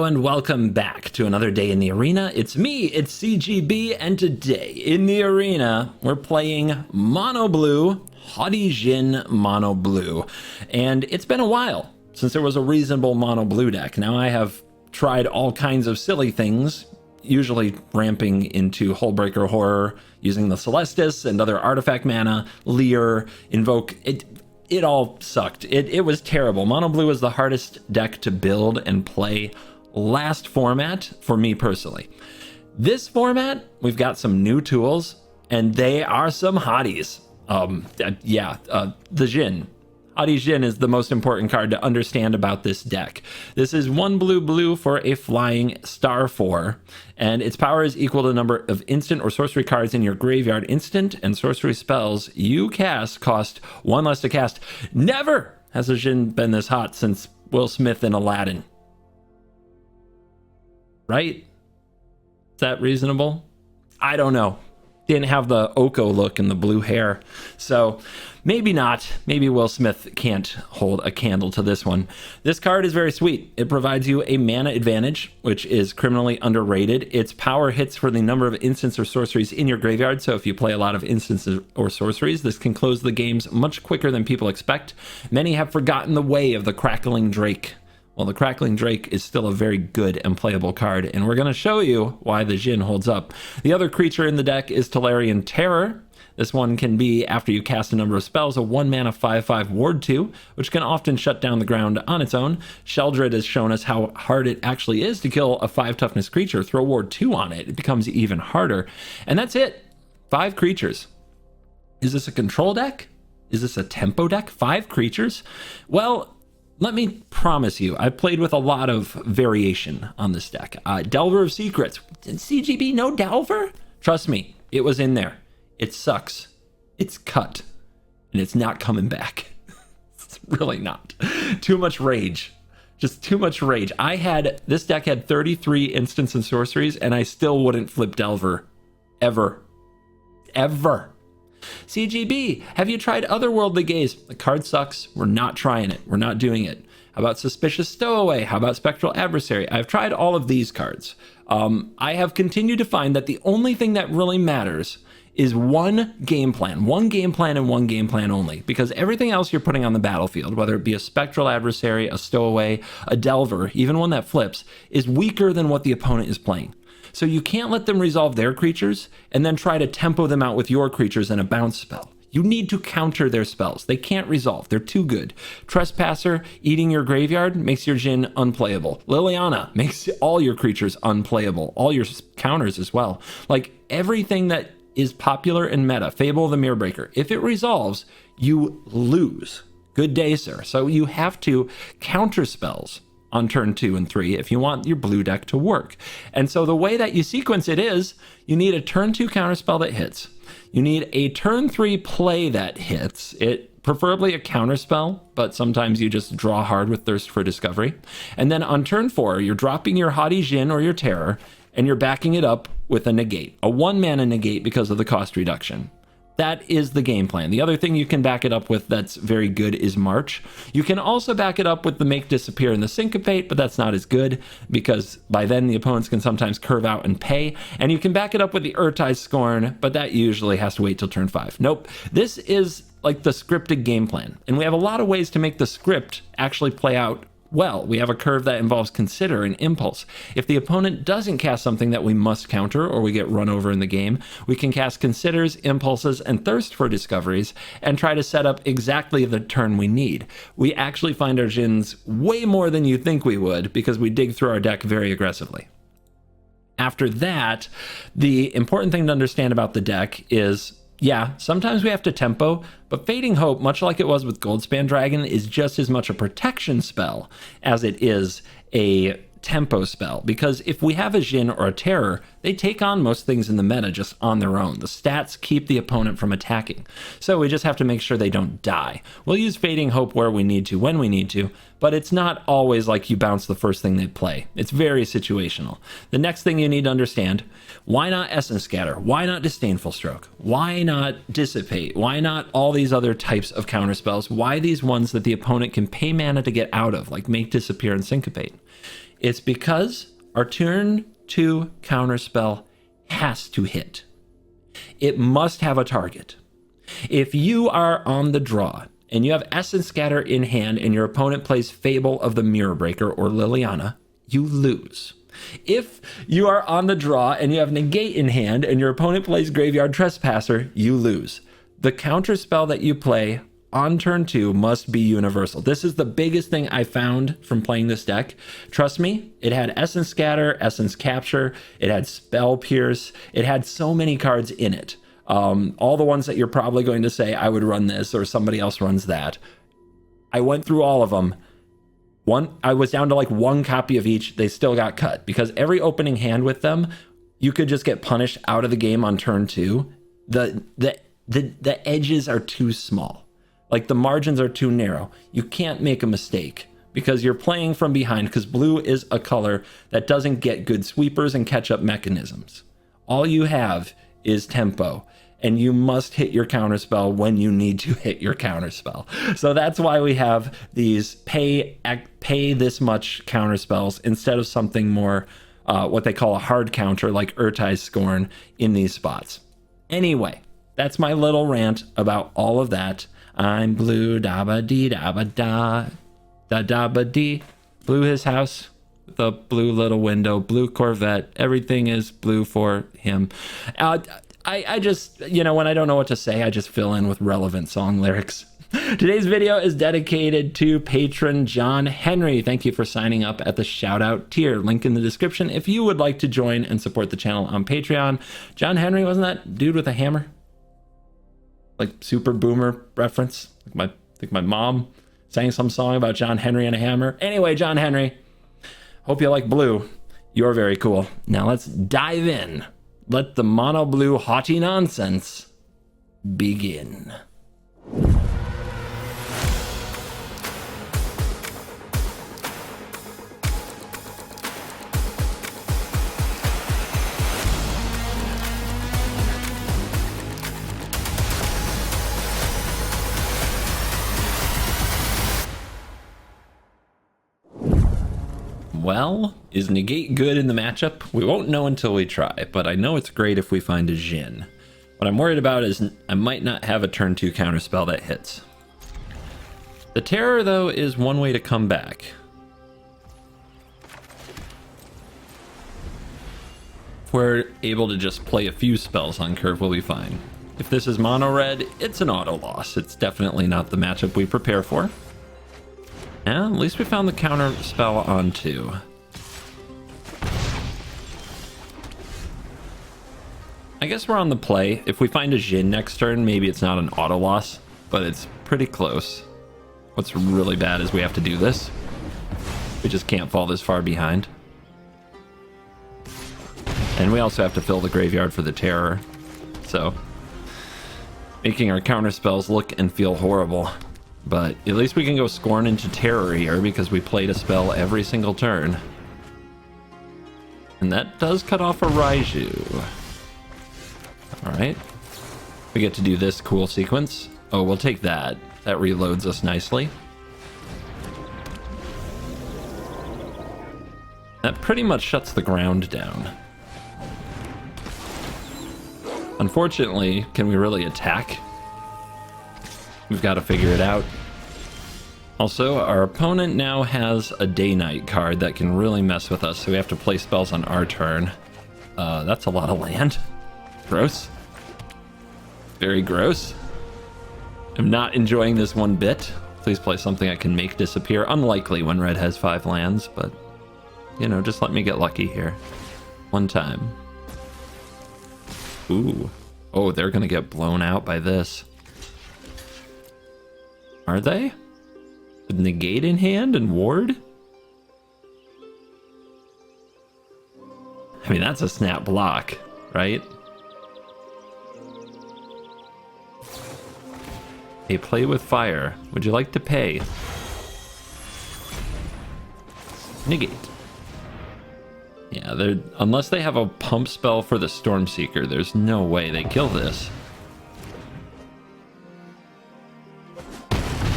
Hello and welcome back to another day in the arena. It's me, it's CGB, and today in the arena we're playing Mono Blue, Haughty Djinn Mono Blue. And it's been a while since there was a reasonable Mono Blue deck. Now I have tried all kinds of silly things, usually ramping into Hullbreaker Horror, using the Celestis and other artifact mana, Leer, Invoke. It all sucked. It was terrible. Mono Blue was the hardest deck to build and play last format for me personally. This format, we've got some new tools, and they are some hotties. The Djinn. Haughty Djinn is the most important card to understand about this deck. This is 1 blue for a flying star 4, and its power is equal to the number of instant or sorcery cards in your graveyard. Instant and sorcery spells you cast cost 1 less to cast. Never has a Djinn been this hot since Will Smith and Aladdin. Right? Is that reasonable? I don't know. Didn't have the Oko look and the blue hair. So maybe not. Maybe Will Smith can't hold a candle to this one. This card is very sweet. It provides you a mana advantage, which is criminally underrated. Its power hits for the number of instants or sorceries in your graveyard. So if you play a lot of instants or sorceries, this can close the games much quicker than people expect. Many have forgotten the way of the Crackling Drake. Well, the Crackling Drake is still a very good and playable card, and we're going to show you why the Djinn holds up. The other creature in the deck is Tolarian Terror. This one can be, after you cast a number of spells, a 1-mana 5/5 Ward 2, which can often shut down the ground on its own. Sheldred has shown us how hard it actually is to kill a 5 toughness creature. Throw Ward 2 on it, it becomes even harder. And that's it. 5 creatures. Is this a control deck? Is this a tempo deck? 5 creatures? Well, let me promise you, I've played with a lot of variation on this deck. Delver of Secrets. Did CGB no Delver? Trust me, it was in there. It sucks. It's cut. And it's not coming back. It's really not. Too much rage. Just too much rage. This deck had 33 instants and sorceries, and I still wouldn't flip Delver. Ever. Ever. CGB, have you tried Otherworldly Gaze? The card sucks. We're not trying it. We're not doing it. How about Suspicious Stowaway? How about Spectral Adversary? I've tried all of these cards. I have continued to find that the only thing that really matters is one game plan and one game plan only, because everything else you're putting on the battlefield, whether it be a Spectral Adversary, a Stowaway, a Delver, even one that flips, is weaker than what the opponent is playing. So you can't let them resolve their creatures and then try to tempo them out with your creatures in a bounce spell. You need to counter their spells. They can't resolve. They're too good. Trespasser, eating your graveyard, makes your Djinn unplayable. Liliana makes all your creatures unplayable. All your counters as well. Like everything that is popular in meta, Fable of the Mirrorbreaker, if it resolves, you lose. Good day, sir. So you have to counter spells on turn 2 and 3 if you want your blue deck to work. And so the way that you sequence it is, you need a turn 2 counterspell that hits. You need a turn 3 play that hits. It preferably a counterspell, but sometimes you just draw hard with Thirst for Discovery. And then on turn 4, you're dropping your Haughty Djinn or your Terror, and you're backing it up with a negate, a 1-mana negate because of the cost reduction. That is the game plan. The other thing you can back it up with that's very good is March. You can also back it up with the Make Disappear and the Syncopate, but that's not as good because by then the opponents can sometimes curve out and pay. And you can back it up with the Urtai's Scorn, but that usually has to wait till turn 5. Nope. This is like the scripted game plan. And we have a lot of ways to make the script actually play out well. We have a curve that involves Consider and Impulse. If the opponent doesn't cast something that we must counter or we get run over in the game, we can cast Considers, Impulses, and Thirst for Discoveries and try to set up exactly the turn we need. We actually find our Djinns way more than you think we would because we dig through our deck very aggressively. After that, the important thing to understand about the deck is, yeah, sometimes we have to tempo, but Fading Hope, much like it was with Goldspan Dragon, is just as much a protection spell as it is a tempo spell, because if we have a Djinn or a Terror, they take on most things in the meta just on their own. The stats keep the opponent from attacking, so we just have to make sure they don't die. We'll use Fading Hope where we need to, when we need to, but it's not always like you bounce the first thing they play. It's very situational. The next thing you need to understand, why not Essence Scatter? Why not Disdainful Stroke? Why not Dissipate? Why not all these other types of counterspells? Why these ones that the opponent can pay mana to get out of, like Make Disappear and Syncopate? It's because our turn 2 counterspell has to hit. It must have a target. If you are on the draw and you have Essence Scatter in hand and your opponent plays Fable of the Mirror Breaker or Liliana, you lose. If you are on the draw and you have Negate in hand and your opponent plays Graveyard Trespasser, you lose. The counterspell that you play on turn 2 must be universal. This is the biggest thing I found from playing this deck. Trust me, it had Essence Scatter, Essence Capture, it had Spell Pierce, it had so many cards in it. All the ones that you're probably going to say, I would run this or somebody else runs that. I went through all of them. I was down to like 1 copy of each. They still got cut because every opening hand with them, you could just get punished out of the game on turn 2. The edges are too small. Like the margins are too narrow. You can't make a mistake because you're playing from behind, because blue is a color that doesn't get good sweepers and catch-up mechanisms. All you have is tempo, and you must hit your counterspell when you need to hit your counterspell. So that's why we have these pay this much counterspells instead of something more what they call a hard counter like Urtai's Scorn in these spots. Anyway, that's my little rant about all of that. I'm blue, da-ba-dee, da-ba-da, da-da-ba-dee. Blue his house, the blue little window, blue Corvette. Everything is blue for him. I just, when I don't know what to say, I just fill in with relevant song lyrics. Today's video is dedicated to patron John Henry. Thank you for signing up at the shout out tier. Link in the description if you would like to join and support the channel on Patreon. John Henry, wasn't that dude with a hammer? Like super boomer reference. I think my mom sang some song about John Henry and a hammer. Anyway, John Henry, hope you like blue. You're very cool. Now let's dive in. Let the mono blue haughty nonsense begin. Well, is Negate good in the matchup? We won't know until we try, but I know it's great if we find a Jhin. What I'm worried about is I might not have a turn 2 counterspell that hits. The Terror, though, is one way to come back. If we're able to just play a few spells on curve, we'll be fine. If this is mono red, it's an auto loss. It's definitely not the matchup we prepare for. Yeah, at least we found the counter spell on 2. I guess we're on the play. If we find a Jhin next turn, maybe it's not an auto loss, but it's pretty close. What's really bad is we have to do this. We just can't fall this far behind. And we also have to fill the graveyard for the Terror. So, making our counter spells look and feel horrible. But at least we can go Scorn into Terror here because we played a spell every single turn. And that does cut off a Raiju. Alright. We get to do this cool sequence. Oh, we'll take that. That reloads us nicely. That pretty much shuts the ground down. Unfortunately, can we really attack? We've got to figure it out. Also, our opponent now has a Day-Night card that can really mess with us, so we have to play spells on our turn. That's a lot of land. Gross. Very gross. I'm not enjoying this one bit. Please play something I can make disappear. Unlikely when red has 5 lands, but, just let me get lucky here. One time. Ooh. Oh, they're gonna get blown out by this. Are they? With Negate in hand and Ward? I mean, that's a snap block, right? Hey, play with fire. Would you like to pay? Negate. Yeah, unless they have a pump spell for the Stormseeker, there's no way they kill this.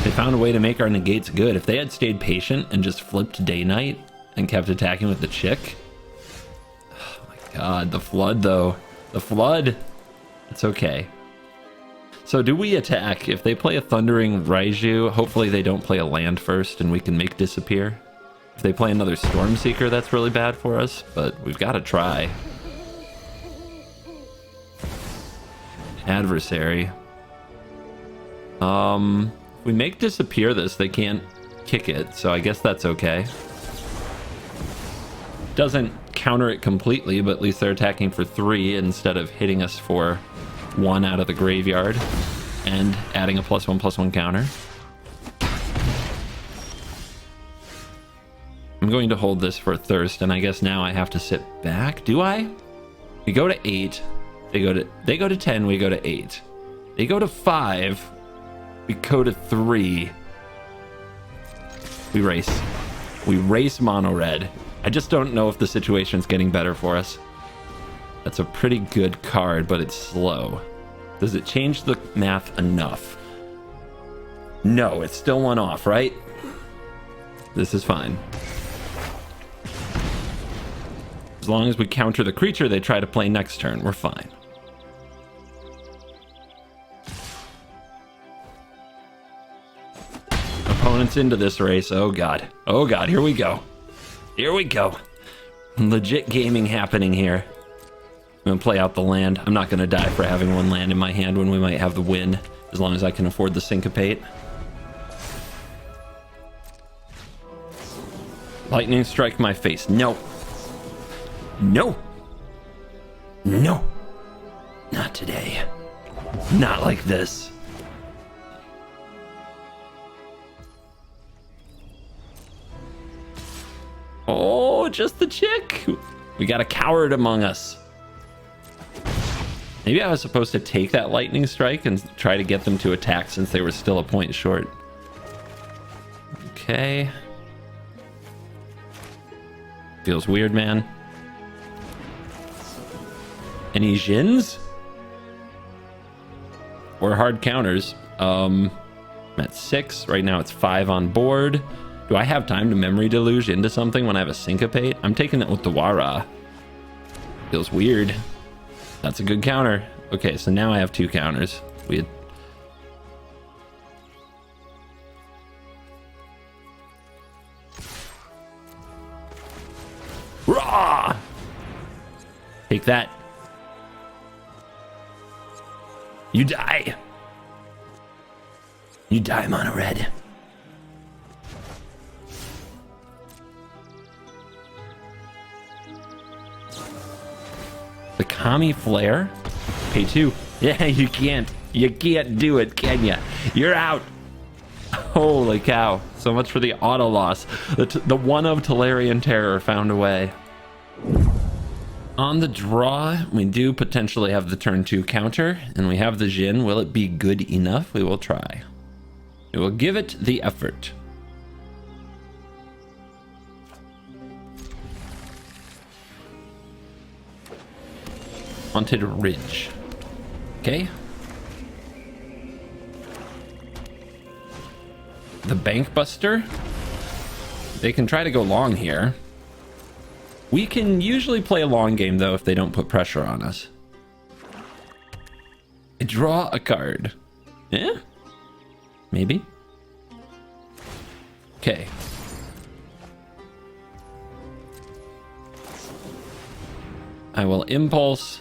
They found a way to make our negates good. If they had stayed patient and just flipped Day-Night and kept attacking with the chick. Oh my god, the flood though. The flood. It's okay. So do we attack? If they play a Thundering Raiju, hopefully they don't play a land first and we can make disappear. If they play another Stormseeker, that's really bad for us, but we've got to try. Adversary. If we make disappear this, they can't kick it, so I guess that's okay. Doesn't counter it completely, but at least they're attacking for 3 instead of hitting us for 1 out of the graveyard and adding a +1/+1 counter. I'm going to hold this for Thirst, and I guess now I have to sit back. Do I? We go to 8. They go to 10, we go to 8. They go to 5. We go to 3. We race. We race mono red. I just don't know if the situation's getting better for us. That's a pretty good card, but it's slow. Does it change the math enough? No, it's still 1 off, right? This is fine. As long as we counter the creature they try to play next turn, we're fine. Opponents into this race. Oh god. Oh god, here we go. Here we go. Legit gaming happening here. I'm gonna play out the land. I'm not gonna die for having 1 land in my hand when we might have the win, as long as I can afford the syncopate. Lightning strike my face. No. No. No. Not today. Not like this. Oh, just the chick. We got a coward among us. Maybe I was supposed to take that lightning strike and try to get them to attack since they were still a point short. Okay. Feels weird, man. Any Jins? Or hard counters? I'm at 6. Right now it's 5 on board. Do I have time to Memory Deluge into something when I have a Syncopate? I'm taking that with the Wara. Feels weird. That's a good counter. Okay, so now I have 2 counters. We had... Raw! Take that. You die. You die, mono red. The Kami Flare? Pay 2. Yeah, you can't. You can't do it, can ya? You're out. Holy cow. So much for the auto loss. The one of Tolarian Terror found a way. On the draw, we do potentially have the turn 2 counter, and we have the Jin. Will it be good enough? We will try. We will give it the effort. Haunted Ridge. Okay. The Bank Buster. They can try to go long here. We can usually play a long game, though, if they don't put pressure on us. I draw a card. Yeah? Maybe. Okay. I will Impulse.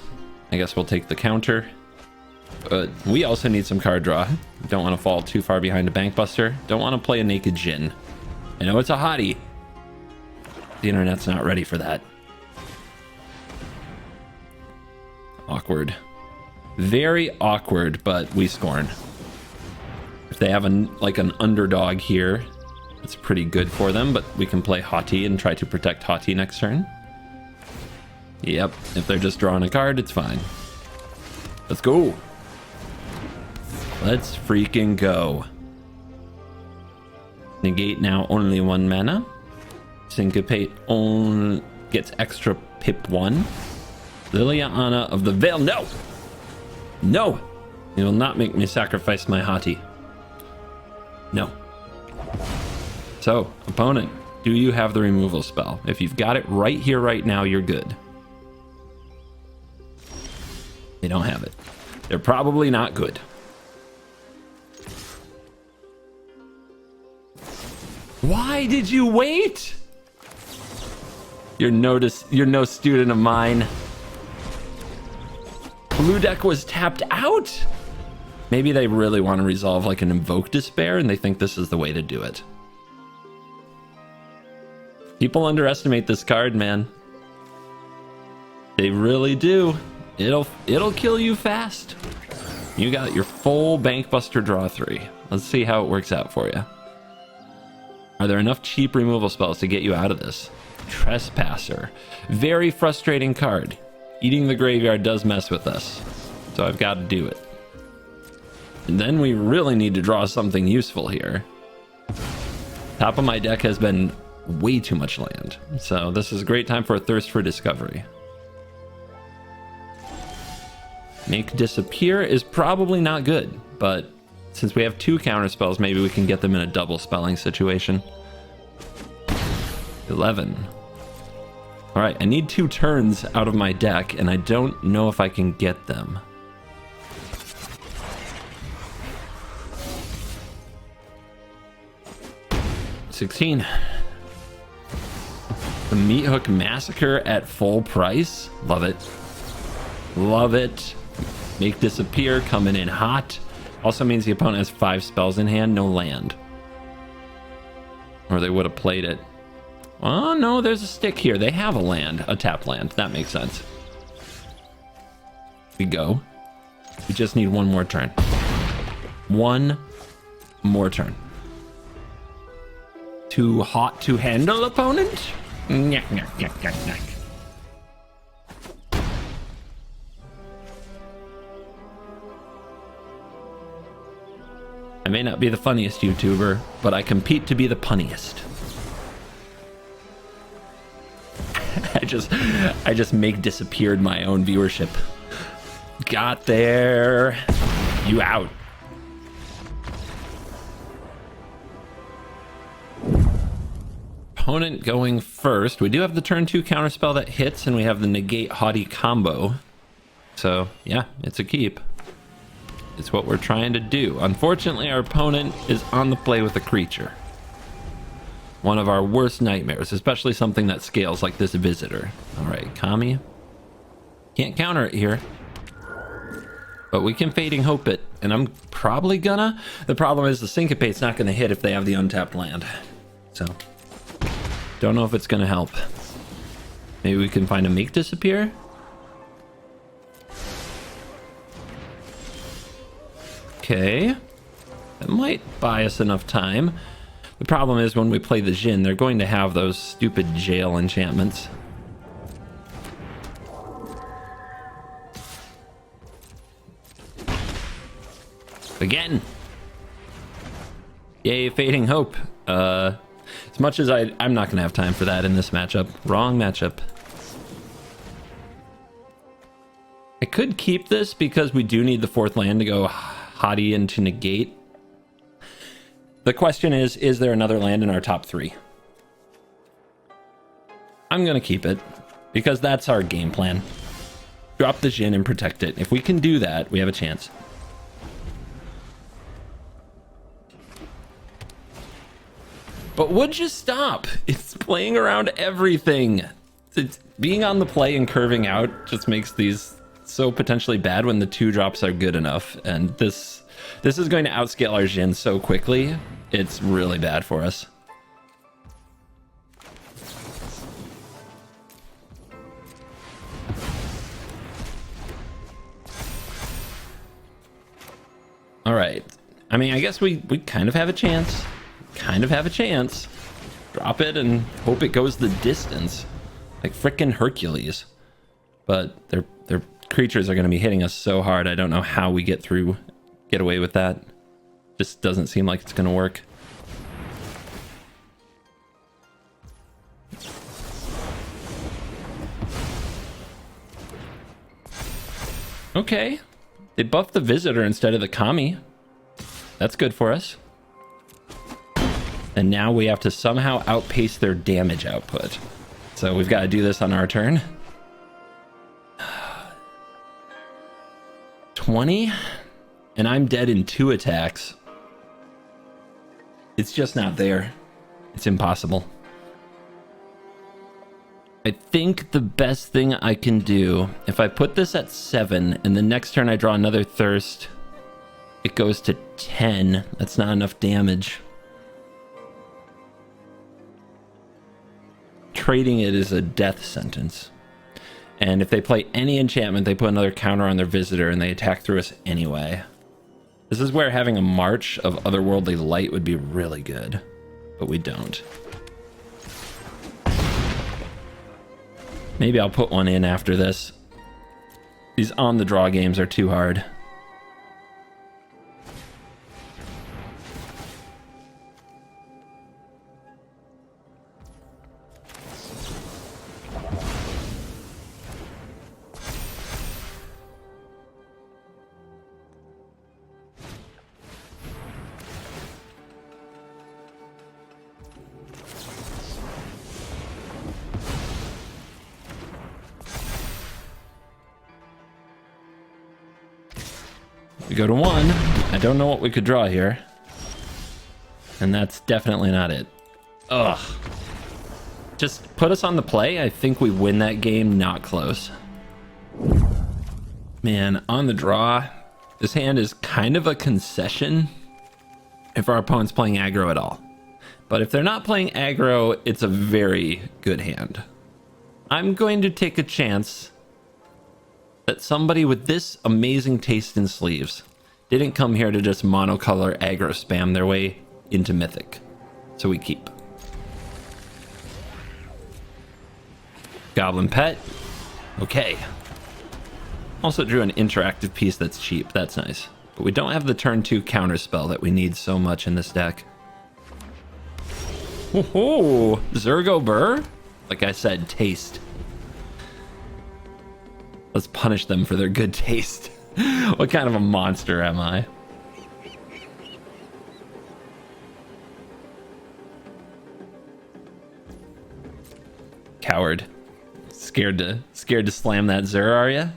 I guess we'll take the counter. We also need some card draw. Don't want to fall too far behind a Bank Buster. Don't want to play a Naked Jin. I know it's a hottie. The internet's not ready for that. Awkward. Very awkward, but we scorn. If they have like an underdog here, it's pretty good for them, but we can play Haughty and try to protect Haughty next turn. Yep, if they're just drawing a card, it's fine. Let's go. Let's freaking go. Negate now only 1 mana. Syncopate only gets extra pip 1. Liliana of the Veil. No! No! You will not make me sacrifice my Haughty. No. So, opponent, Do you have the removal spell? If you've got it right here, right now, you're good. They don't have it. They're probably not good. Why did you wait? You're no student of mine. Blue deck was tapped out. Maybe they really want to resolve like an Invoke Despair and they think this is the way to do it. People underestimate this card, man. They really do. It'll kill you fast. You got your full Bankbuster draw 3. Let's see how it works out for you. Are there enough cheap removal spells to get you out of this? Trespasser. Very frustrating card. Eating the graveyard does mess with us. So I've got to do it. And then we really need to draw something useful here. Top of my deck has been way too much land. So this is a great time for a Thirst for Discovery. Make Disappear is probably not good, but since we have 2 counter spells, maybe we can get them in a double spelling situation. 11. All right, I need 2 turns out of my deck, and I don't know if I can get them. $16. The Meat Hook Massacre at full price. Love it. Love it. Make Disappear coming in hot. Also means the opponent has 5 spells in hand, no land. Or they would have played it. Oh, no, there's a stick here. They have a land, a tap land. That makes sense. We go. We just need 1 more turn. 1 more turn. Too hot to handle, opponent? Nyah, nyah, nyah, nyah, nyah. I may not be the funniest YouTuber, but I compete to be the punniest. I just make disappeared my own viewership. Got there. You out. Opponent going first. We do have the turn 2 counterspell that hits, and we have the negate haughty combo. So yeah, it's a keep. It's what we're trying to do. Unfortunately, our opponent is on the play with a creature. One of our worst nightmares, especially something that scales like this visitor. All right, Kami. Can't counter it here. But we can Fading Hope it, and I'm probably gonna. The problem is the Syncopate's not gonna hit if they have the untapped land. So, don't know if it's gonna help. Maybe we can find a Make Disappear? Okay. That might buy us enough time. The problem is when we play the Jhin, they're going to have those stupid jail enchantments. Again. Yay, Fading Hope. As much as I'm not going to have time for that in this matchup. Wrong matchup. I could keep this because we do need the 4th land to go Haughty into negate. The question is there another land in our top 3? I'm going to keep it because that's our game plan. Drop the Jhin and protect it. If we can do that, we have a chance. But would you stop? It's playing around everything. It's being on the play and curving out just makes these so potentially bad when the 2 drops are good enough. And this is going to outscale our Jhin so quickly. It's really bad for us. All right. I mean, I guess we kind of have a chance. Drop it and hope it goes the distance. Like frickin' Hercules. But their creatures are going to be hitting us so hard. I don't know how we get away with that. Just doesn't seem like it's going to work. Okay. They buffed the Visitor instead of the Kami. That's good for us. And now we have to somehow outpace their damage output. So we've got to do this on our turn. 20? And I'm dead in 2 attacks. It's just not there. It's impossible. I think the best thing I can do, if I put this at 7 and the next turn I draw another thirst, it goes to 10. That's not enough damage. Trading it is a death sentence. And if they play any enchantment, they put another counter on their visitor and they attack through us anyway. This is where having a March of Otherworldly Light would be really good, but we don't. Maybe I'll put one in after this. These on the draw games are too hard. We go to 1. I don't know what we could draw here. And that's definitely not it. Ugh. Just put us on the play. I think we win that game. Not close. Man, on the draw, this hand is kind of a concession if our opponent's playing aggro at all. But if they're not playing aggro, it's a very good hand. I'm going to take a chance that somebody with this amazing taste in sleeves didn't come here to just monocolor aggro spam their way into Mythic. So we keep. Goblin Pet. Okay. Also drew an interactive piece that's cheap. That's nice. But we don't have the turn 2 counter spell that we need so much in this deck. Oh, Zergo Burr? Like I said, taste. Let's punish them for their good taste. What kind of a monster am I? Coward. Scared to slam that Zur, are you?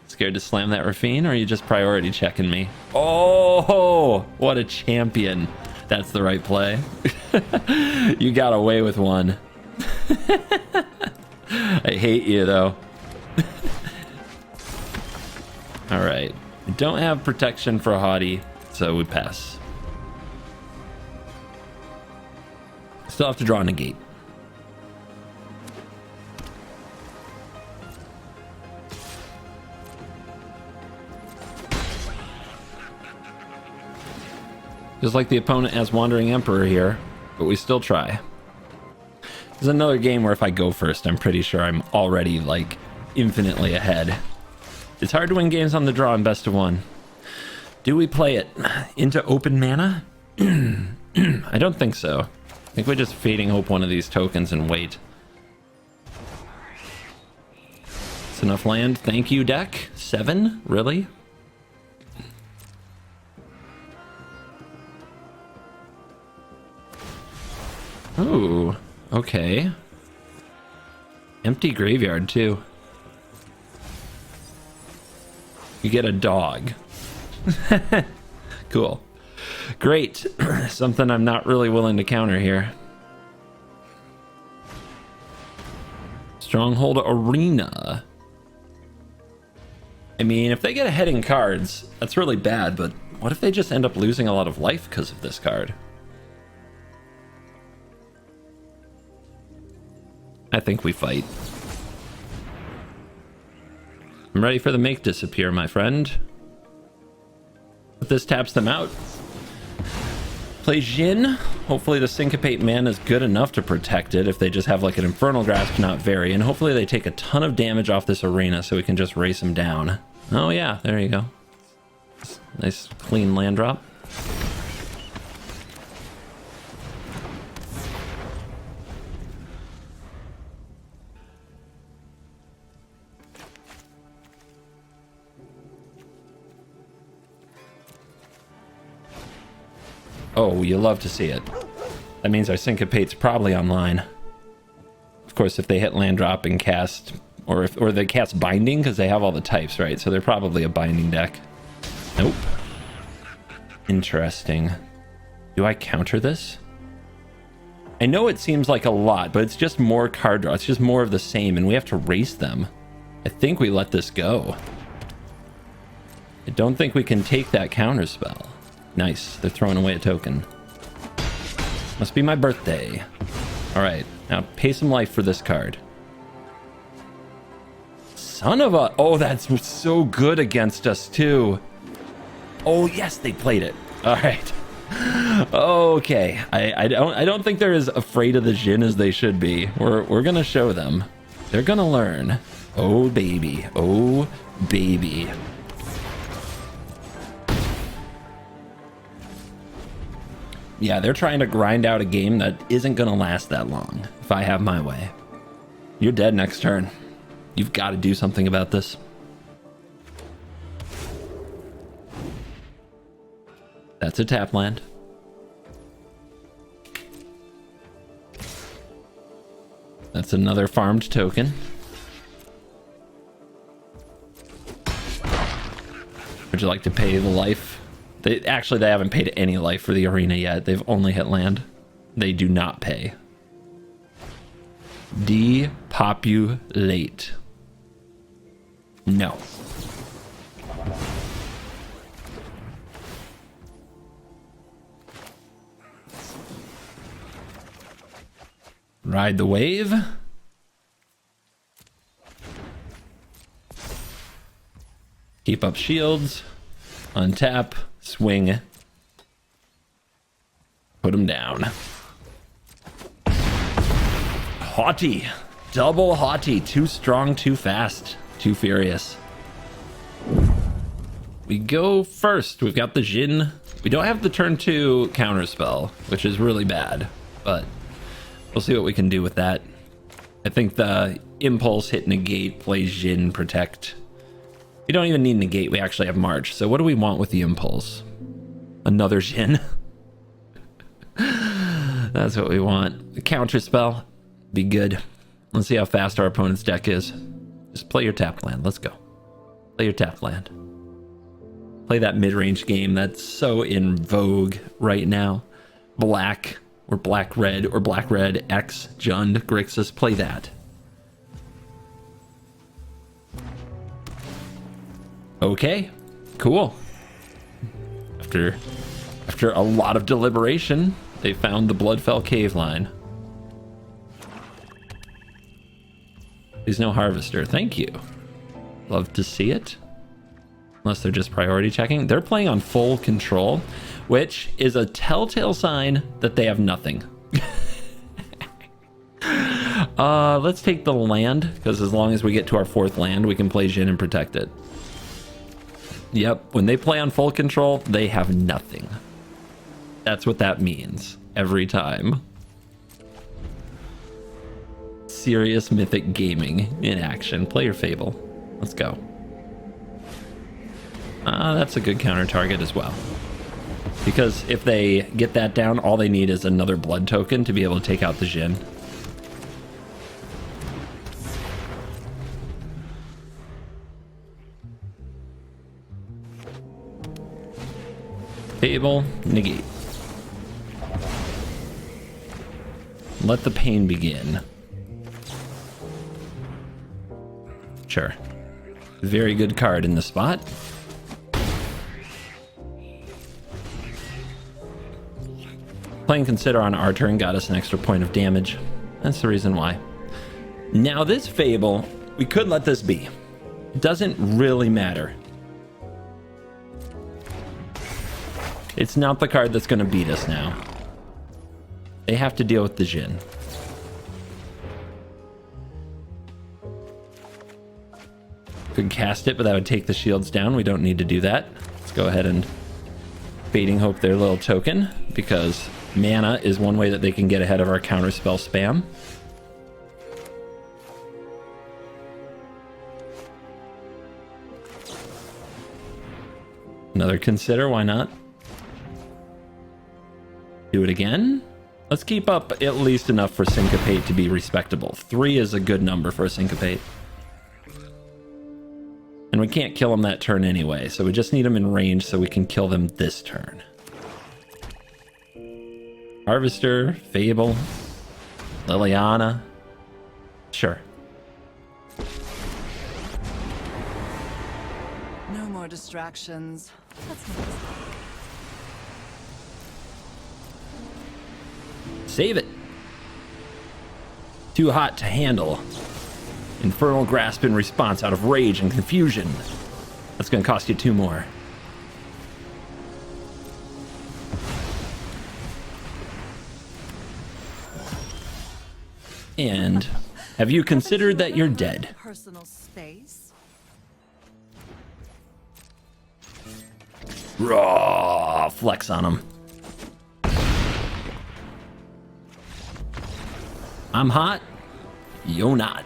Scared to slam that Rafine, or are you just priority checking me? Oh, what a champion. That's the right play. You got away with one. I hate you, though. All right. We don't have protection for Haughty, so we pass. Still have to draw a negate. Just like the opponent has Wandering Emperor here, but we still try. There's another game where if I go first, I'm pretty sure I'm already, like, infinitely ahead. It's hard to win games on the draw in best of 1. Do we play it into open mana? I don't think so. I think we just Fading Hope one of these tokens and wait. It's enough land. Thank you, deck. 7? Really? Ooh, okay. Empty graveyard, too. You get a dog. Cool. Great. Something I'm not really willing to counter here. Stronghold Arena. I mean, if they get ahead in cards, that's really bad, but what if they just end up losing a lot of life because of this card? I think we fight. I'm ready for the Make Disappear, my friend. But this taps them out. Play Jhin. Hopefully the Syncopate mana is good enough to protect it if they just have like an Infernal Grasp, not vary. And hopefully they take a ton of damage off this arena so we can just race them down. Oh yeah, there you go. Nice clean land drop. Oh, you love to see it. That means our Syncopate's probably online. Of course, if they hit land drop and cast, or they cast binding, because they have all the types, right? So they're probably a binding deck. Nope. Interesting. Do I counter this? I know it seems like a lot, but it's just more card draw. It's just more of the same, and we have to race them. I think we let this go. I don't think we can take that counter spell. Nice. They're throwing away a token. Must be my birthday. All right. Now pay some life for this card. Son of a... Oh, that's so good against us, too. Oh, yes, they played it. All right. Okay. I don't think they're as afraid of the Jhin as they should be. We're going to show them. They're going to learn. Oh, baby. Oh, baby. Yeah, they're trying to grind out a game that isn't going to last that long, if I have my way. You're dead next turn. You've got to do something about this. That's a tap land. That's another farmed token. Would you like to pay the life? They haven't paid any life for the arena yet. They've only hit land. They do not pay. Depopulate. No. Ride the wave. Keep up shields. Untap. Swing. Put him down. Haughty. Double haughty. Too strong, too fast, too furious. We go first. We've got the Jhin. We don't have the turn 2 counterspell, which is really bad, but we'll see what we can do with that. I think the impulse hit negate, plays Jhin, protect. We don't even need negate, we actually have March. So what do we want with the impulse? Another Jhin. That's what we want. The counter spell, be good. Let's see how fast our opponent's deck is. Just play your tap land, let's go. Play your tap land. Play that mid-range game that's so in vogue right now. Black, or black-red, or black-red, X, Jund, Grixis, play that. Okay, cool. After a lot of deliberation, they found the Bloodfell Cave line. There's no Harvester, thank you. Love to see it. Unless they're just priority checking. They're playing on full control, which is a telltale sign that they have nothing. Let's take the land, because as long as we get to our 4th land, we can play Jhin and protect it. Yep, when they play on full control, they have nothing. That's what that means every time. Serious Mythic Gaming in action. Play your Fable. Let's go. That's a good counter target as well. Because if they get that down, all they need is another blood token to be able to take out the Jhin. Fable, negate. Let the pain begin. Sure. Very good card in the spot. Playing Consider on our turn got us an extra point of damage. That's the reason why. Now this Fable, we could let this be. It doesn't really matter. It's not the card that's going to beat us now. They have to deal with the Jhin. Could cast it, but that would take the shields down. We don't need to do that. Let's go ahead and Fading Hope their little token, because mana is one way that they can get ahead of our counterspell spam. Another Consider, why not? Do it again. Let's keep up at least enough for Syncopate to be respectable. 3 is a good number for a Syncopate. And we can't kill them that turn anyway, so we just need them in range so we can kill them this turn. Harvester, Fable, Liliana. Sure. No more distractions. That's nice. Save it. Too hot to handle. Infernal Grasp in response out of rage and confusion. That's going to cost you 2 more. And have you considered that you're dead? Personal space. Raw flex on him. I'm hot, you're not.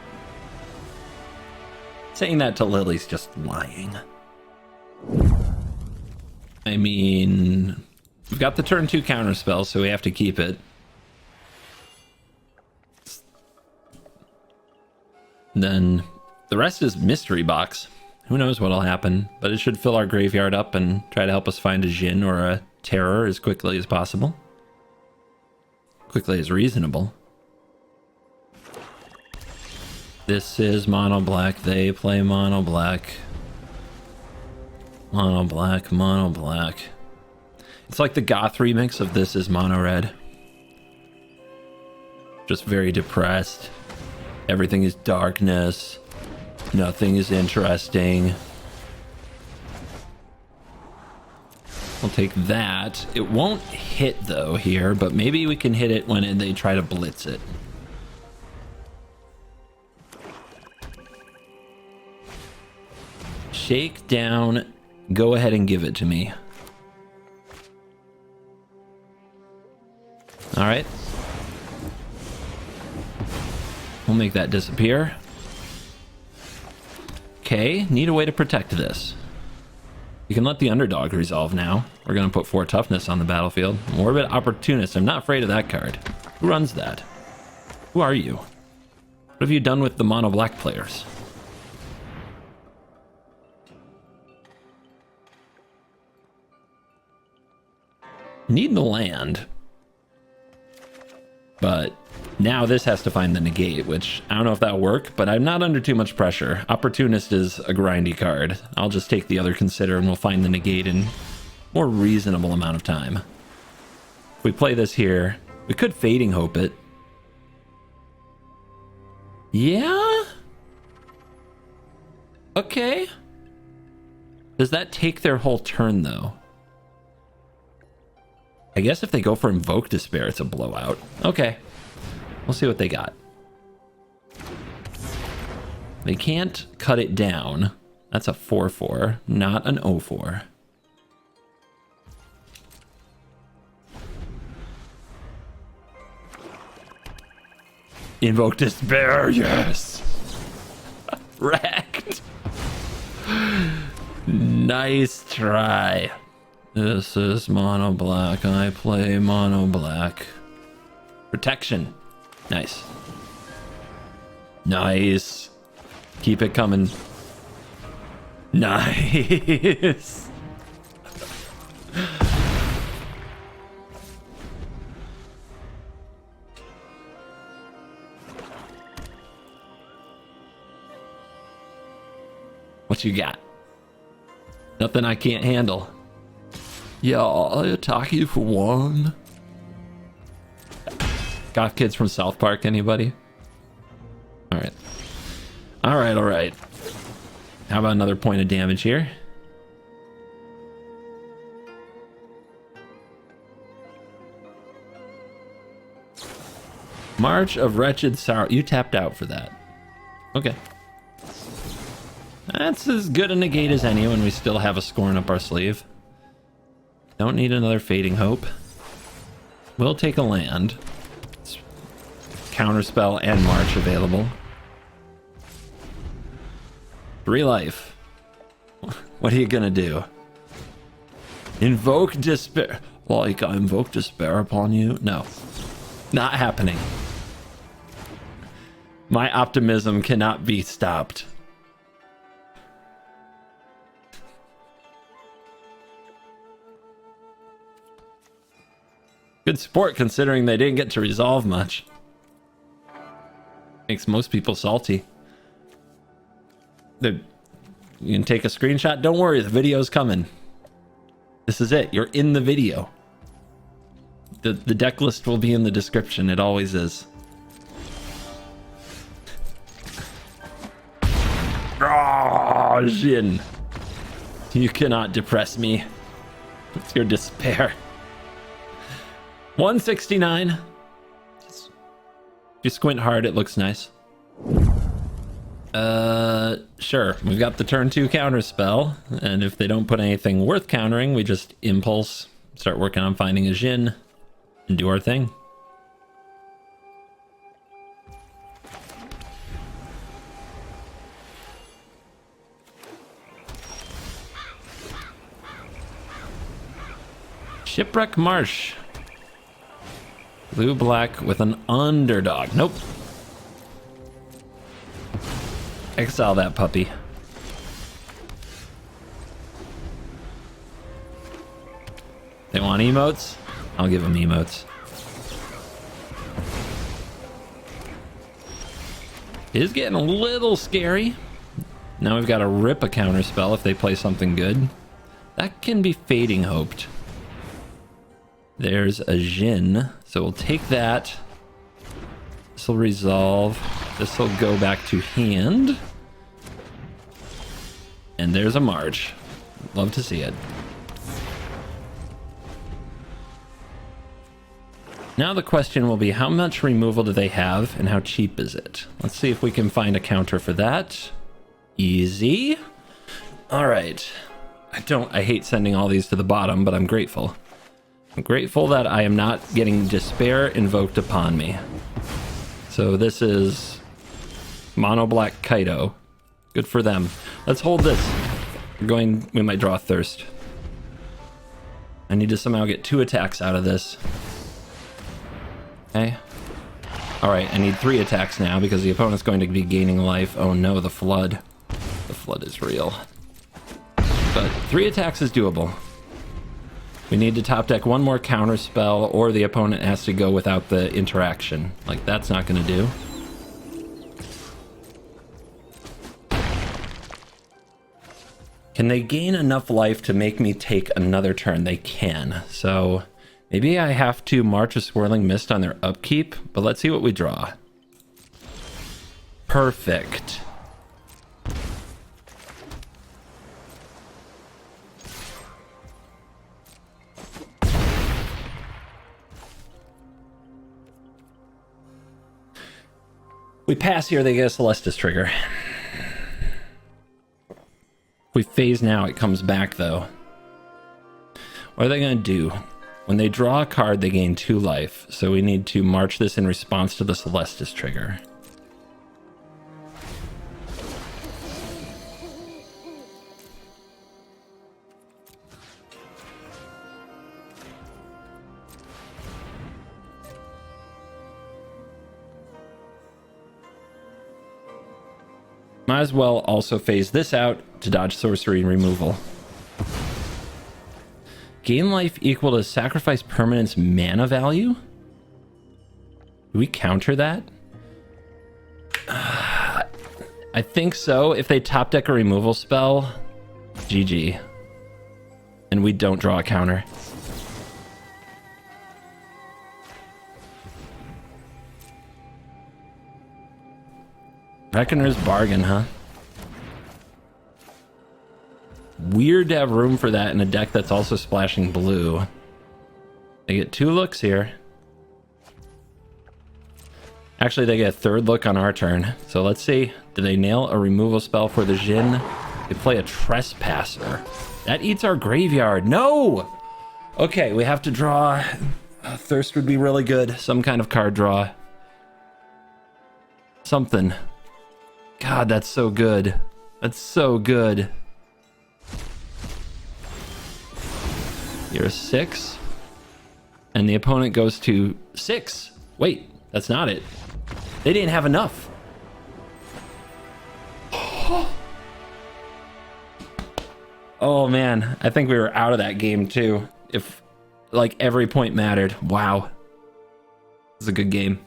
Saying that to Lily's just lying. I mean, we've got the turn 2 counter spell, so we have to keep it. Then the rest is mystery box. Who knows what'll happen, but it should fill our graveyard up and try to help us find a Jhin or a Terror as quickly as possible. Quickly as reasonable. This is mono black, they play mono black. Mono black, mono black. It's like the goth remix of This is Mono Red. Just very depressed. Everything is darkness. Nothing is interesting. We'll take that. It won't hit though here, but maybe we can hit it when they try to blitz it. Shake down. Go ahead and give it to me. All right. We'll make that disappear. Okay, need a way to protect this. You can let the underdog resolve now. We're going to put 4 toughness on the battlefield. Morbid Opportunist. I'm not afraid of that card. Who runs that? Who are you? What have you done with the mono black players? Need the land. But now this has to find the negate, which I don't know if that'll work, but I'm not under too much pressure. Opportunist is a grindy card. I'll just take the other consider and we'll find the negate in more reasonable amount of time. If we play this here, we could Fading Hope it. Yeah? Okay. Does that take their whole turn though? I guess if they go for Invoke Despair, it's a blowout. Okay. We'll see what they got. They can't cut it down. That's a 4/4, not an 0/4. Invoke Despair, yes! Wrecked! Nice try. This is mono black. I play mono black. Protection. Nice. Nice. Keep it coming. Nice. What you got? Nothing I can't handle. Yeah, I'll attack you for 1. Goth kids from South Park, anybody? Alright. Alright, alright. How about another point of damage here? March of Wretched Sorrow. You tapped out for that. Okay. That's as good a negate as any when we still have a scorn up our sleeve. Don't need another Fading Hope. We'll take a land. It's Counterspell and March available. 3 life. What are you gonna do? Invoke Despair. Like I invoke Despair upon you? No. Not happening. My optimism cannot be stopped. Good sport considering they didn't get to resolve much. Makes most people salty. You can take a screenshot. Don't worry, the video's coming. This is it. You're in the video. The deck list will be in the description. It always is. Oh, Jin. You cannot depress me. It's your despair. 169. If you squint hard, it looks nice. Sure. We've got the turn 2 counter spell, and if they don't put anything worth countering, we just impulse, start working on finding a Jin, and do our thing. Shipwreck Marsh. Blue-black with an underdog. Nope. Exile that puppy. They want emotes? I'll give them emotes. It is getting a little scary. Now we've got to rip a counter spell if they play something good. That can be Fading Hoped. There's a Jin, so we'll take that. This will resolve. This will go back to hand. And there's a March. Love to see it. Now the question will be, how much removal do they have and how cheap is it? Let's see if we can find a counter for that. Easy. All right. I hate sending all these to the bottom, but I'm grateful. I'm grateful that I am not getting despair invoked upon me. So this is mono black Kaido. Good for them. Let's hold this. We might draw Thirst. I need to somehow get 2 attacks out of this. Okay. All right, I need 3 attacks now because the opponent's going to be gaining life. Oh no, the flood. The flood is real. But 3 attacks is doable. We need to top deck 1 more counter spell, or the opponent has to go without the interaction. Like, that's not going to do. Can they gain enough life to make me take another turn? They can. So maybe I have to March a Swirling Mist on their upkeep, but let's see what we draw. Perfect. We pass here, they get a Celestis trigger. If we phase now, it comes back though. What are they going to do? When they draw a card, they gain 2 life. So we need to march this in response to the Celestis trigger. Might as well also phase this out to dodge sorcery removal. Gain life equal to sacrifice permanent's mana value? Do we counter that? I think so. If they top deck a removal spell, GG. And we don't draw a counter. Reckoner's Bargain, huh? Weird to have room for that in a deck that's also splashing blue. They get 2 looks here. Actually, they get a 3rd look on our turn. So let's see. Do they nail a removal spell for the Jin? They play a Trespasser. That eats our graveyard. No! Okay, we have to draw. Thirst would be really good. Some kind of card draw. Something. God, that's so good. That's so good. You're a 6. And the opponent goes to 6. Wait, that's not it. They didn't have enough. Oh man, I think we were out of that game too. If like every point mattered. Wow. This is a good game.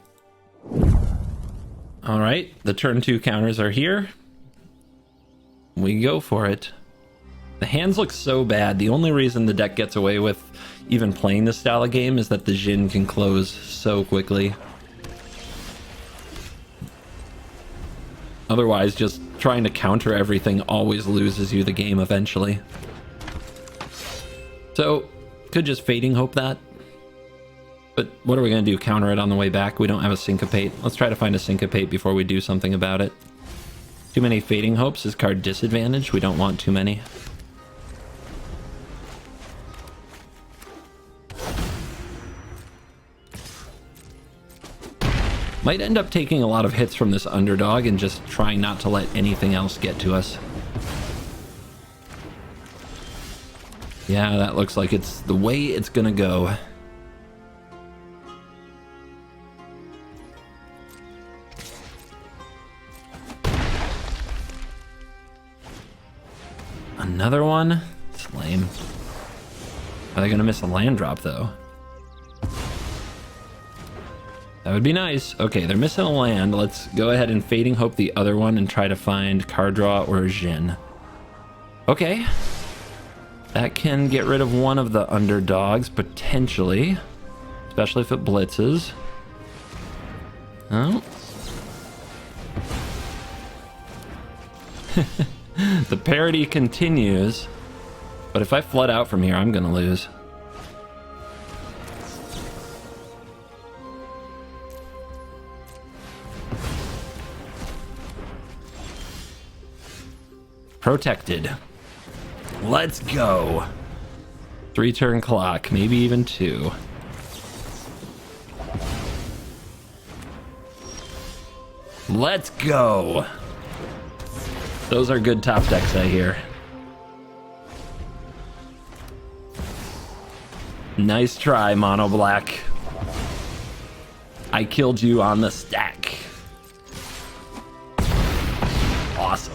All right, the turn 2 counters are here. We go for it. The hands look so bad. The only reason the deck gets away with even playing this style of game is that the Jhin can close so quickly. Otherwise, just trying to counter everything always loses you the game eventually. So, could just Fading Hope that. But what are we going to do? Counter it on the way back? We don't have a Syncopate. Let's try to find a Syncopate before we do something about it. Too many Fading Hopes is card disadvantage. We don't want too many. Might end up taking a lot of hits from this underdog and just trying not to let anything else get to us. Yeah, that looks like it's the way it's gonna go. Another one? It's lame. Are they gonna miss a land drop though? That would be nice. Okay, they're missing a land. Let's go ahead and Fading Hope the other one and try to find card draw or Jhin. Okay. That can get rid of one of the underdogs, potentially. Especially if it blitzes. Oh. The parody continues. But if I flood out from here, I'm gonna lose. Protected. Let's go. 3 turn clock, maybe even 2. Let's go. Those are good top decks, I hear. Nice try, Mono Black. I killed you on the stack. Awesome.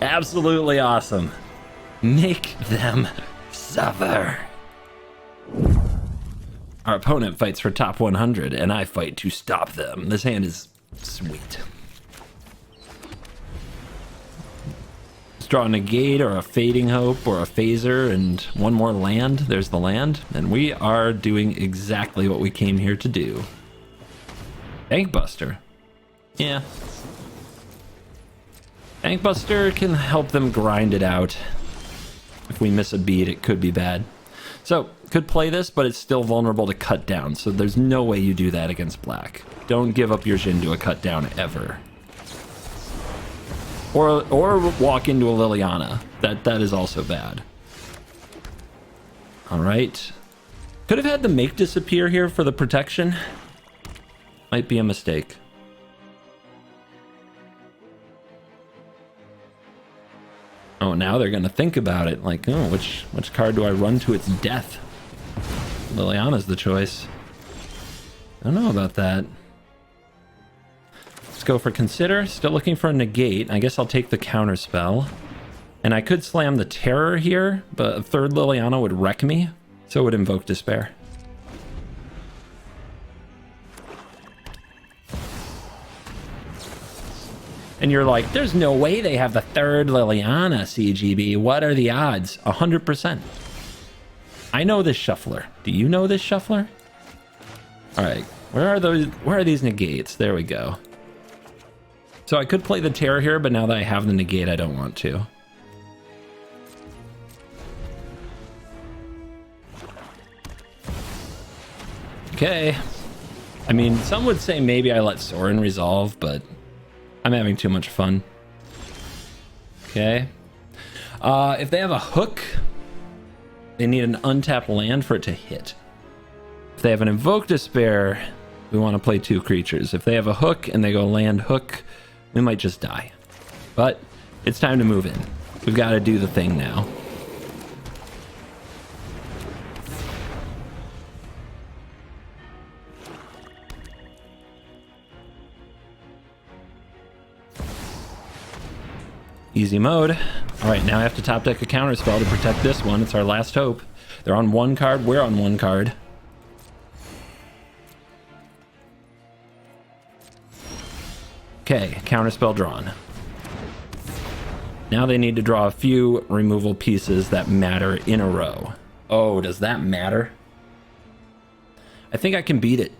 Absolutely awesome. Make them suffer. Our opponent fights for top 100, and I fight to stop them. This hand is sweet. Let's draw a Negate or a Fading Hope or a Phaser and one more land. There's the land. And we are doing exactly what we came here to do. Bankbuster. Yeah. Bankbuster can help them grind it out. If we miss a beat, it could be bad. So, could play this, but it's still vulnerable to cut down. So there's no way you do that against black. Don't give up your Jhin to a cut down ever. Or walk into a Liliana. That is also bad. Alright. Could have had the Make disappear here for the protection. Might be a mistake. Oh, now they're gonna think about it. Like, oh, which card do I run to its death? Liliana's the choice. I don't know about that. Let's go for Consider. Still looking for a Negate. I guess I'll take the counter spell. And I could slam the Terror here, but a third Liliana would wreck me, so it would invoke Despair. And you're like, there's no way they have the third Liliana, CGB. What are the odds? 100%. I know this shuffler. Do you know this shuffler? All right, where are these negates? There we go. So I could play the Terror here, but now that I have the negate, I don't want to. Okay. I mean, some would say maybe I let Sorin resolve, but I'm having too much fun. Okay. If they have a hook, they need an untapped land for it to hit. If they have an Invoke Despair, we want to play 2 creatures. If they have a hook and they go land hook, we might just die. But it's time to move in. We've got to do the thing now. easy mode. All right, now I have to top deck a counter spell to protect this one. It's our last hope. They're on one card. We're on one card. Okay, counter spell drawn. Now they need to draw a few removal pieces that matter in a row. Oh, does that matter? I think I can beat it.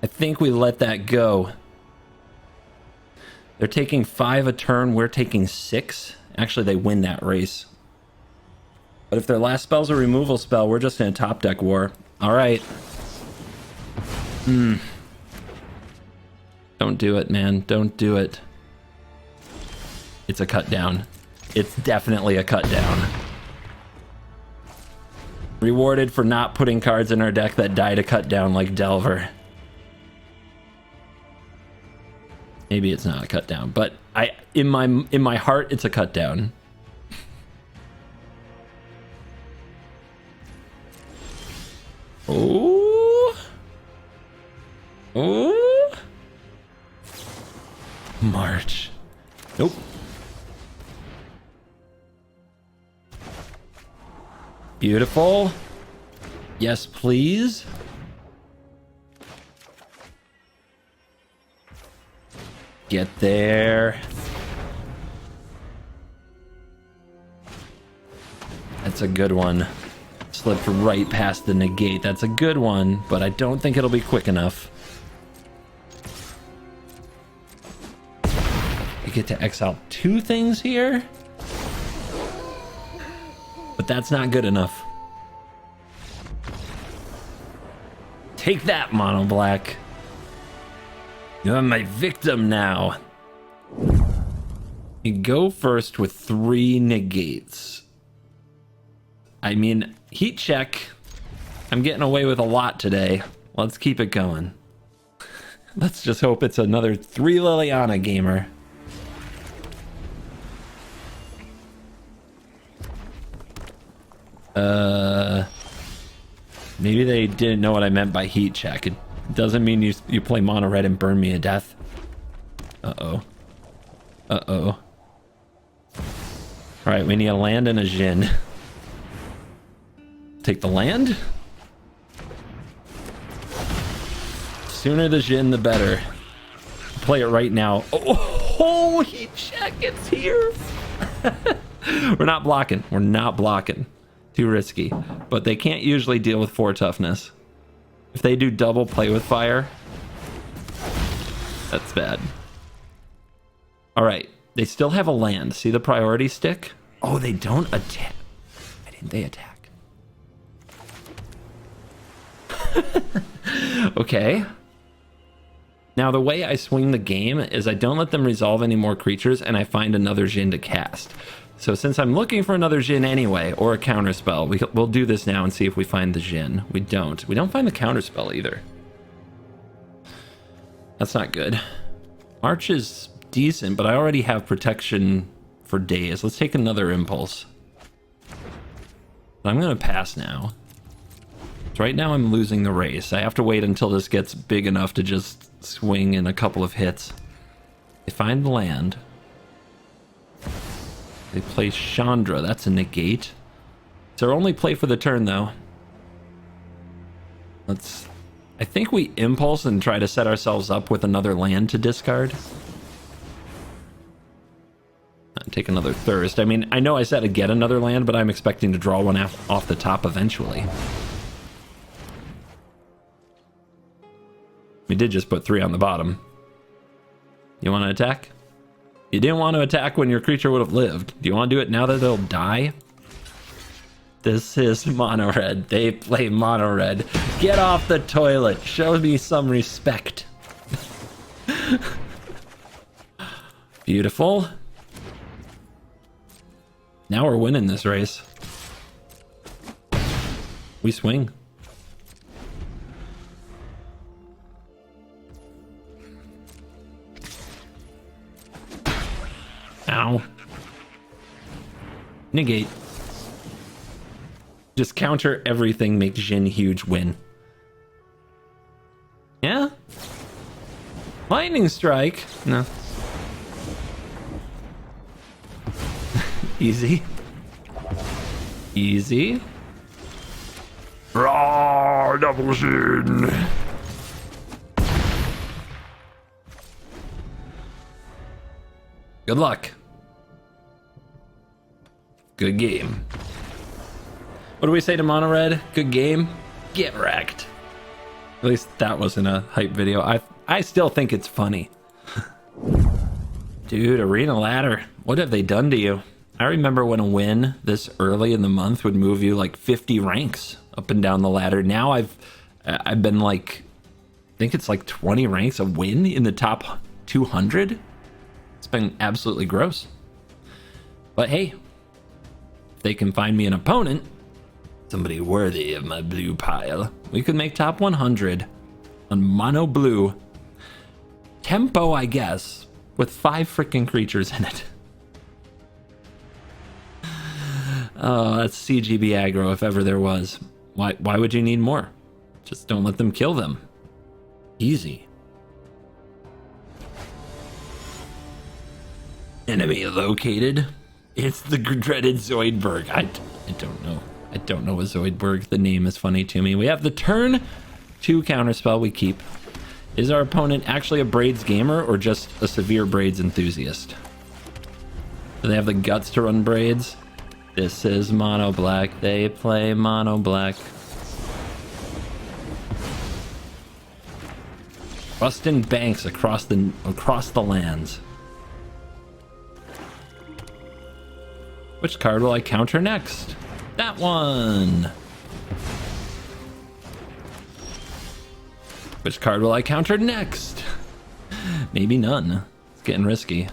I think we let that go. They're taking 5 a turn. We're taking 6. Actually, they win that race. But if their last spell's a removal spell, we're just in a top deck war. All right. Don't do it, man. Don't do it. It's a cut down. It's definitely a cut down. Rewarded for not putting cards in our deck that die to cut down like Delver. Maybe it's not a cut down, but in my heart it's a cut down. Oh. Oh. March. Nope. Beautiful. Yes, please. Get there. That's a good one. Slipped right past the negate. That's a good one, but I don't think it'll be quick enough. You get to exile 2 things here, but that's not good enough. Take that, mono black. You're my victim now. You go first with 3 negates. I mean, heat check. I'm getting away with a lot today. Let's keep it going. Let's just hope it's another 3 Liliana gamer. Maybe they didn't know what I meant by heat check. It doesn't mean you play mono red and burn me to death. Uh-oh. Uh-oh. Alright, we need a land and a Jhin. Take the land. Sooner the Jhin, the better. Play it right now. Oh, heat check, it's here. We're not blocking. We're not blocking. Too risky. But they can't usually deal with 4 toughness. If they do double play with fire, that's bad. All right. They still have a land. See the priority stick? Oh, they don't attack. Why didn't they attack? Okay. Now, the way I swing the game is I don't let them resolve any more creatures, and I find another Jhin to cast. So since I'm looking for another Jhin anyway, or a counterspell, we'll do this now and see if we find the Jhin. We don't. We don't find the counterspell either. That's not good. March is decent, but I already have protection for days. Let's take another impulse. I'm going to pass now. So right now I'm losing the race. I have to wait until this gets big enough to just swing in a couple of hits. They find the land. They play Chandra. That's a negate. It's our only play for the turn, though. I think we impulse and try to set ourselves up with another land to discard. Take another Thirst. I mean, I know I said to get another land, but I'm expecting to draw one off the top eventually. We did just put 3 on the bottom. You want to attack? You didn't want to attack when your creature would have lived. Do you want to do it now that they'll die? This is mono red. They play mono red. Get off the toilet. Show me some respect. Beautiful. Now we're winning this race. We swing. Ow. Negate. Just counter everything, make Jhin huge, win. Yeah? Lightning strike? No. Easy. Easy. Raw double shin. Good luck. Good game. What do we say to Mono Red? Good game. Get wrecked. At least that wasn't a hype video. I still think it's funny. Dude, Arena Ladder. What have they done to you? I remember when a win this early in the month would move you like 50 ranks up and down the ladder. Now I've been like, I think it's like 20 ranks a win in the top 200. It's been absolutely gross. But hey, if they can find me an opponent, somebody worthy of my blue pile, we could make top 100 on mono blue. Tempo, I guess, with 5 freaking creatures in it. Oh, that's CGB aggro if ever there was. Why would you need more? Just don't let them kill them. Easy. Enemy located. It's the dreaded Zoidberg. I don't know. I don't know what Zoidberg. The name is funny to me. We have the turn 2 counterspell we keep. Is our opponent actually a Braids gamer or just a severe Braids enthusiast? Do they have the guts to run Braids? This is mono black. They play mono black. Busting banks across the lands. Which card will I counter next? That one. Which card will I counter next? Maybe none. It's getting risky.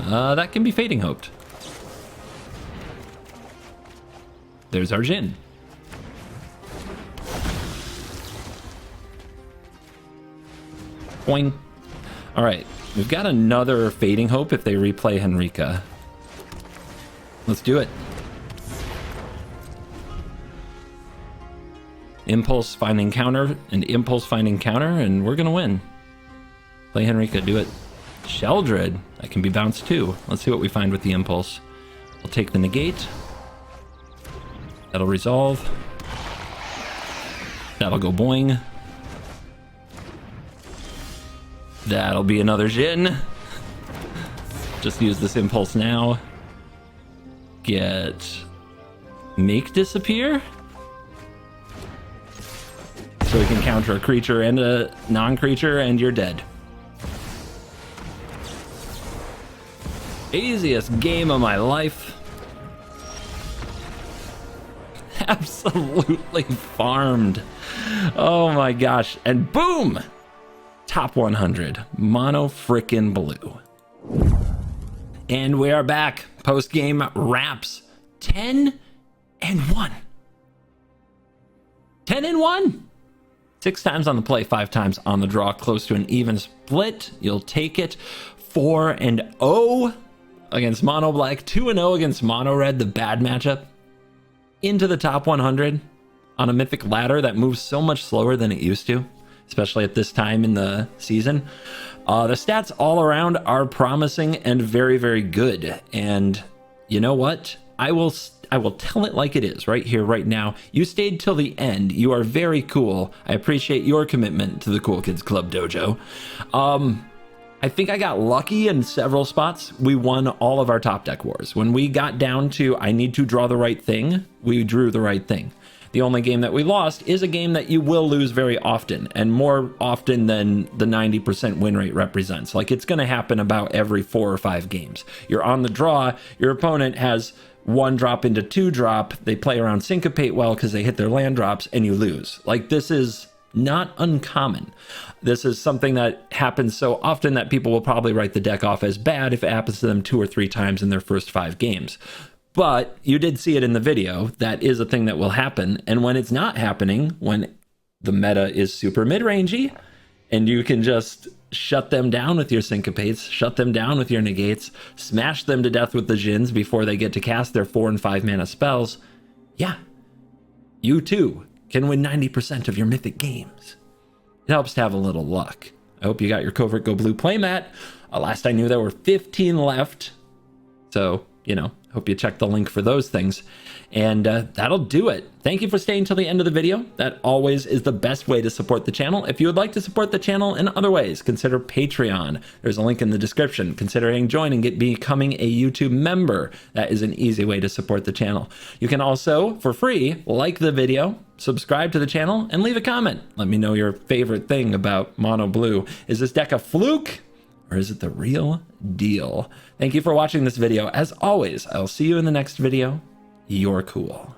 That can be Fading Hoped. There's our Jhin. Boing. All right, we've got another Fading Hope if they replay Henrika. Let's do it. Impulse finding counter and impulse finding counter, and we're gonna win. Play Henrika, do it. Sheldred, that can be bounced too. Let's see what we find with the impulse. We'll take the negate. That'll resolve. That'll go boing. That'll be another Jhin. Just use this impulse now. Get make disappear. So we can counter a creature and a non-creature and you're dead. Easiest game of my life. Absolutely farmed. Oh my gosh. And boom! Top 100. Mono frickin' blue. And we are back. Post-game wraps. 10-1. 10-1. 6 times on the play, 5 times on the draw. Close to an even split. You'll take it. 4-0 against Mono Black. 2-0 against Mono Red, the bad matchup. Into the top 100 on a mythic ladder that moves so much slower than it used to, especially at this time in the season. The stats all around are promising and very, very good. And you know what? I will tell it like it is right here, right now. You stayed till the end. You are very cool. I appreciate your commitment to the Cool Kids Club Dojo. I think I got lucky in several spots. We won all of our top deck wars. When we got down to I need to draw the right thing, we drew the right thing. The only game that we lost is a game that you will lose very often, and more often than the 90% win rate represents. Like, it's going to happen about every 4 or 5 games. You're on the draw, your opponent has 1 drop into 2 drop, they play around Syncopate well because they hit their land drops, and you lose. Like, this is not uncommon. This is something that happens so often that people will probably write the deck off as bad if it happens to them 2 or 3 times in their first 5 games. But you did see it in the video. That is a thing that will happen. And when it's not happening, when the meta is super mid-rangey, and you can just shut them down with your Syncopates, shut them down with your Negates, smash them to death with the Jhins before they get to cast their 4 and 5 mana spells, yeah, you too can win 90% of your mythic games. It helps to have a little luck. I hope you got your Covert Go Blue playmat. Last I knew there were 15 left. So, hope you check the link for those things. And that'll do it. Thank you for staying till the end of the video. That always is the best way to support the channel. If you would like to support the channel in other ways, consider Patreon. There's a link in the description. Considering joining it, becoming a YouTube member. That is an easy way to support the channel. You can also, for free, like the video, subscribe to the channel, and leave a comment. Let me know your favorite thing about Mono Blue. Is this deck a fluke? Or is it the real deal? Thank you for watching this video. As always, I'll see you in the next video. You're cool.